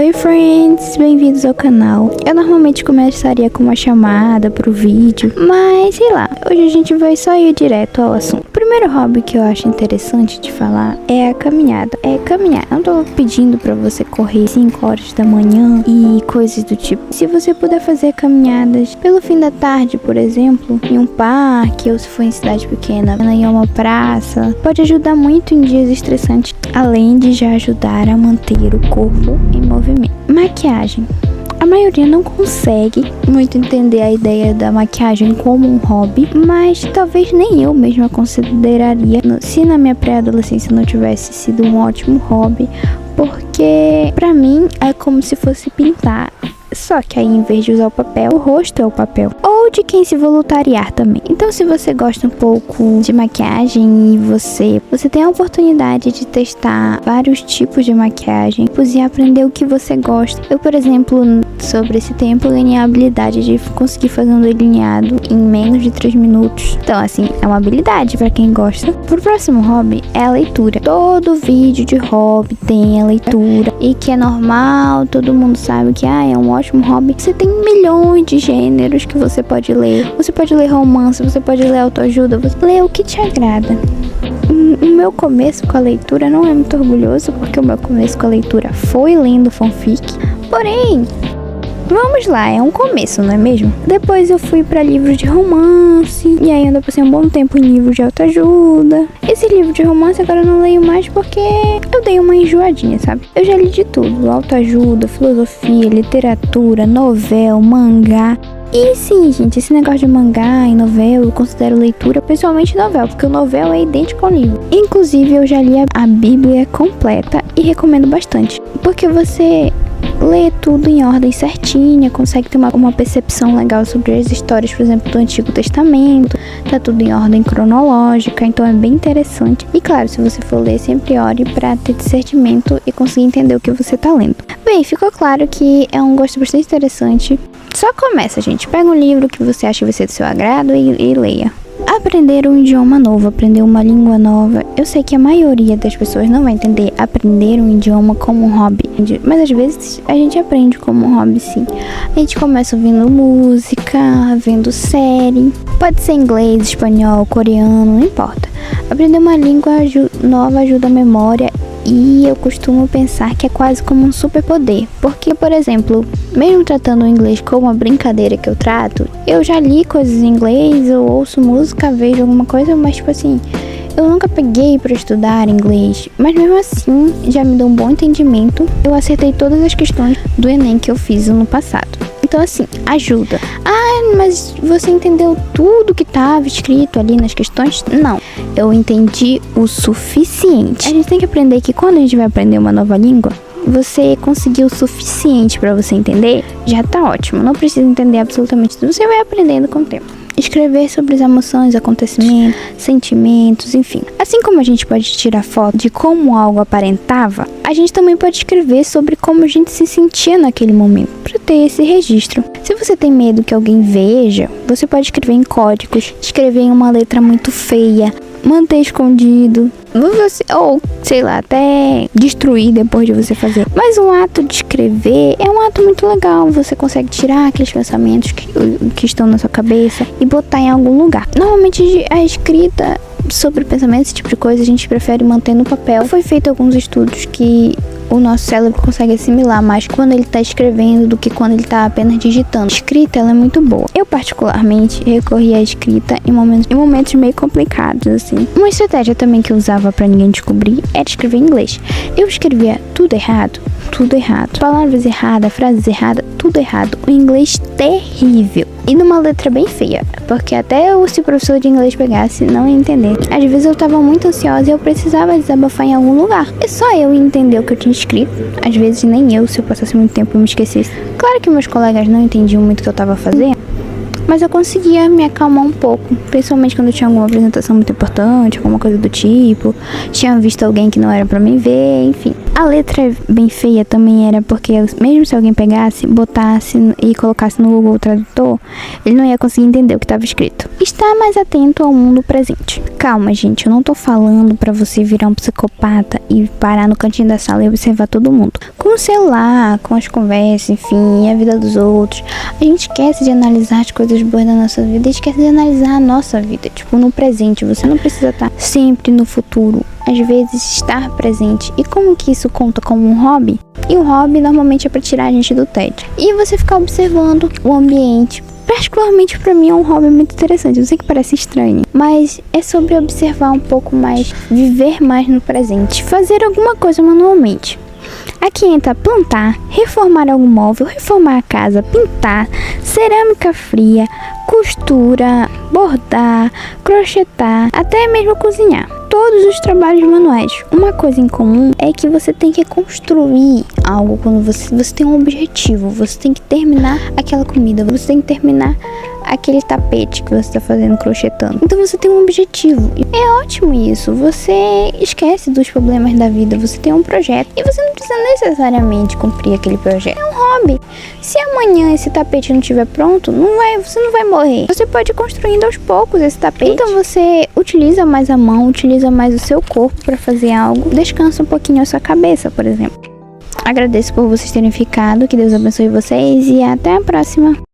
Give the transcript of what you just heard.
Oi friends, bem-vindos ao canal. Eu normalmente começaria com uma chamada pro vídeo, mas sei lá, hoje a gente vai só ir direto ao assunto. O primeiro hobby que eu acho interessante de falar é a caminhada. É caminhar. Eu não tô pedindo pra você correr 5 horas da manhã e coisas do tipo. Se você puder fazer caminhadas pelo fim da tarde, por exemplo, em um parque ou se for em cidade pequena, em uma praça, pode ajudar muito em dias estressantes, além de já ajudar a manter o corpo em movimento. Maquiagem. A maioria não consegue muito entender a ideia da maquiagem como um hobby, mas talvez nem eu mesma consideraria se na minha pré-adolescência não tivesse sido um ótimo hobby, porque pra mim é como se fosse pintar. Só que aí, em vez de usar o papel, o rosto é o papel. Ou de quem se voluntariar também. Então, se você gosta um pouco de maquiagem e você tem a oportunidade de testar vários tipos de maquiagem e aprender o que você gosta. Eu, por exemplo, sobre esse tempo, ganhei a habilidade de conseguir fazer um delineado em menos de 3 minutos. Então, assim, é uma habilidade pra quem gosta. Pro próximo hobby é a leitura. Todo vídeo de hobby tem a leitura. E que é normal, todo mundo sabe que é um ótimo hobby. Você tem milhões de gêneros que você pode ler. Você pode ler romance, você pode ler autoajuda, você lê o que te agrada. O meu começo com a leitura não é muito orgulhoso, porque o meu começo com a leitura foi lendo fanfic. Porém, vamos lá, é um começo, não é mesmo? Depois eu fui pra livros de romance, e aí ainda passei um bom tempo em livros de autoajuda. Esse livro de romance agora eu não leio mais porque eu dei uma enjoadinha, sabe? Eu já li de tudo, autoajuda, filosofia, literatura, novela, mangá. E sim, gente, esse negócio de mangá e novela eu considero leitura, pessoalmente novela, porque o novela é idêntico ao livro. Inclusive eu já li a Bíblia completa e recomendo bastante, porque você lê tudo em ordem certinha, consegue ter uma percepção legal sobre as histórias, por exemplo, do Antigo Testamento, tá tudo em ordem cronológica, então é bem interessante. E claro, se você for ler, sempre ore pra ter discernimento e conseguir entender o que você tá lendo. Bem, ficou claro que é um gosto bastante interessante. Só começa, gente. Pega um livro que você acha que vai ser do seu agrado e leia. Aprender um idioma novo, aprender uma língua nova. Eu sei que a maioria das pessoas não vai entender aprender um idioma como um hobby, mas às vezes a gente aprende como um hobby, sim. A gente começa ouvindo música, vendo série. Pode ser inglês, espanhol, coreano, não importa. Aprender uma língua nova ajuda a memória. E eu costumo pensar que é quase como um superpoder. Porque, por exemplo, mesmo tratando o inglês como uma brincadeira que eu trato, eu já li coisas em inglês, eu ouço música, vejo alguma coisa, mas tipo assim, eu nunca peguei pra estudar inglês. Mas mesmo assim, já me deu um bom entendimento. Eu acertei todas as questões do Enem que eu fiz no passado. Então assim, ajuda. Ah, mas você entendeu tudo que estava escrito ali nas questões? Não, eu entendi o suficiente. A gente tem que aprender que quando a gente vai aprender uma nova língua, você conseguiu o suficiente para você entender, já tá ótimo. Não precisa entender absolutamente tudo, você vai aprendendo com o tempo. Escrever sobre as emoções, acontecimentos, sentimentos, enfim. Assim como a gente pode tirar foto de como algo aparentava, a gente também pode escrever sobre como a gente se sentia naquele momento, para ter esse registro. Se você tem medo que alguém veja, você pode escrever em códigos, escrever em uma letra muito feia, manter escondido, ou sei lá, até destruir depois de você fazer. Mas um ato de escrever é um ato muito legal. Você consegue tirar aqueles pensamentos que estão na sua cabeça e botar em algum lugar. Normalmente a escrita sobre pensamentos, esse tipo de coisa, a gente prefere manter no papel. Foi feito alguns estudos que o nosso cérebro consegue assimilar mais quando ele está escrevendo do que quando ele está apenas digitando. A escrita, ela é muito boa. Eu, particularmente, recorri à escrita em momentos meio complicados, assim. Uma estratégia também que eu usava para ninguém descobrir era escrever em inglês. Eu escrevia tudo errado. Palavras erradas, frases erradas, tudo errado. O inglês terrível. E numa letra bem feia, porque até se o professor de inglês pegasse, não ia entender. Às vezes eu tava muito ansiosa e eu precisava desabafar em algum lugar. E só eu ia entender o que eu tinha escrito. Às vezes nem eu, se eu passasse muito tempo, eu me esquecesse. Claro que meus colegas não entendiam muito o que eu tava fazendo, mas eu conseguia me acalmar um pouco, principalmente quando eu tinha alguma apresentação muito importante, alguma coisa do tipo, tinha visto alguém que não era pra mim ver, enfim. A letra bem feia também era porque mesmo se alguém pegasse, botasse e colocasse no Google Tradutor, ele não ia conseguir entender o que estava escrito. Estar mais atento ao mundo presente. Calma, gente, eu não tô falando pra você virar um psicopata e parar no cantinho da sala e observar todo mundo. Com o celular, com as conversas, enfim, a vida dos outros. A gente esquece de analisar as coisas boas da nossa vida e esquece de analisar a nossa vida, tipo, no presente. Você não precisa estar sempre no futuro. Às vezes estar presente. E como que isso conta como um hobby? E o hobby normalmente é pra tirar a gente do tédio. E você ficar observando o ambiente. Particularmente pra mim é um hobby muito interessante. Eu sei que parece estranho, mas é sobre observar um pouco mais, viver mais no presente, fazer alguma coisa manualmente. Aqui entra plantar, reformar algum móvel, reformar a casa, pintar, cerâmica fria, costura, bordar, crochetar, até mesmo cozinhar. Todos os trabalhos manuais. Uma coisa em comum é que você tem que construir algo quando você tem um objetivo. Você tem que terminar aquela comida, você tem que terminar aquele tapete que você está fazendo crochetando. Então você tem um objetivo. É ótimo isso. Você esquece dos problemas da vida. Você tem um projeto e você não precisa necessariamente cumprir aquele projeto. É um hobby. Se amanhã esse tapete não estiver pronto, você não vai morrer. Você pode ir construindo aos poucos esse tapete. Então você utiliza mais a mão, utiliza mais o seu corpo para fazer algo. Descansa um pouquinho a sua cabeça, por exemplo. Agradeço por vocês terem ficado. Que Deus abençoe vocês e até a próxima.